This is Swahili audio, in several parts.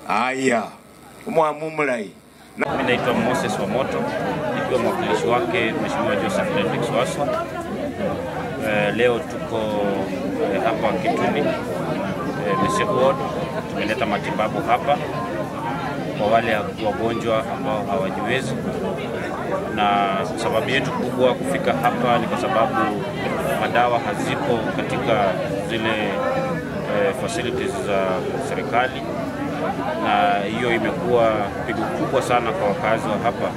Aya, umwamumulai. Mimi naitwa Moses Wamoto, nikiwa mwakilishi wake Mheshimiwa Joseph Hendricks Waswa. Leo tuko hapa Kituni Meseku Ward. Tumeleta matibabu hapa kwa wale wagonjwa ambao hawajiwezi, na sababu yetu kubwa kufika hapa ni kwa sababu madawa hazipo katika zile facilities za serikali, na hiyo imekuwa pigo kubwa sana kwa wakazi wa hapa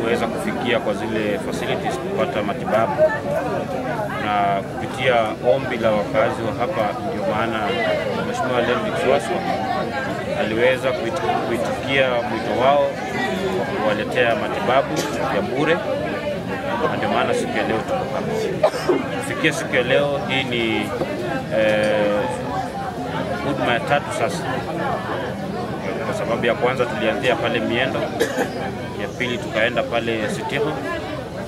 kuweza kufikia kwa zile facilities kupata matibabu. Na kupitia ombi la wakazi wa hapa, ndio maana Mheshimiwa Hendricks Waswa aliweza kuitikia mwito wao kuwaletea matibabu ya bure. Ndio maana siku ya leo tuko hapa. Kufikia siku ya leo, hii ni huduma ya tatu sasa. Kwa sababu ya kwanza tulianzia pale Miendo, ya pili tukaenda pale Sitiho,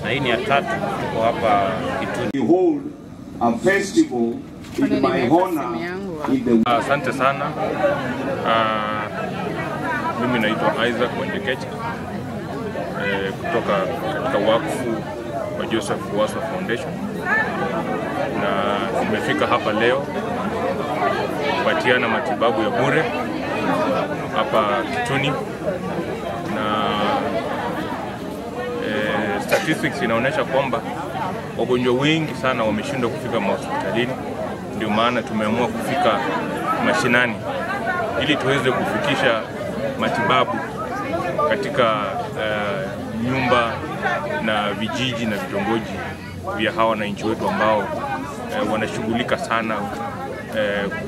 na hii ni ya tatu tuko hapa Kituni. Hold a festival in my honor in the... Asante sana. Mimi naitwa Isaac Wendekeche kutoka katika wakfu wa Joseph Waswa Foundation, na nimefika hapa leo kupatiana matibabu ya bure hapa Kituni. Na statistics inaonyesha kwamba wagonjwa wengi sana wameshindwa kufika hospitalini. Ndio maana tumeamua kufika mashinani ili tuweze kufikisha matibabu katika nyumba na vijiji na vitongoji vya hawa wananchi wetu ambao wanashughulika sana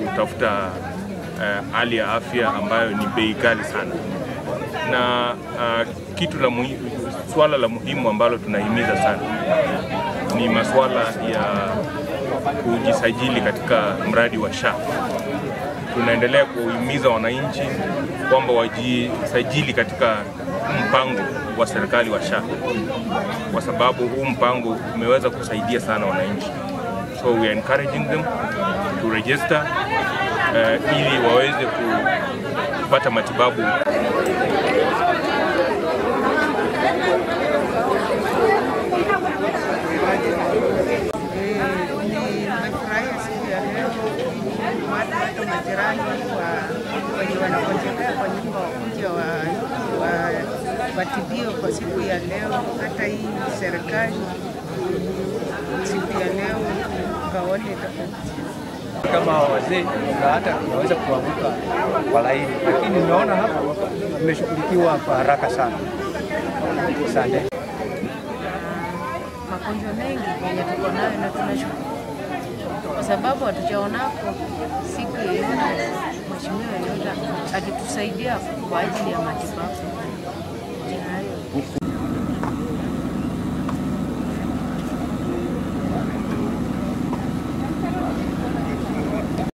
kutafuta hali ya afya ambayo ni bei ghali sana. Na swala la muhimu ambalo tunahimiza sana ni masuala ya kujisajili katika mradi wa SHA. Tunaendelea kuhimiza wananchi kwamba wajisajili katika mpango wa serikali wa SHA, kwa sababu huu mpango umeweza kusaidia sana wananchi. So we are encouraging them to register ili waweze kupata matibabu. Majirani wenye wanakonjekea kwa nyumba watibio kwa siku ya leo. Hata hii serikali siku ya leo kaone kama wazee na hata tunaweza kuanguka kwa laini, lakini naona hapa tumeshughulikiwa kwa haraka sana. Asante. Magonjwa mengi yenye tuko nayo na tunashukuru kwa sababu hatujaonako siku yoyote Mheshimiwa yoyote akitusaidia kwa ajili ya matibabu.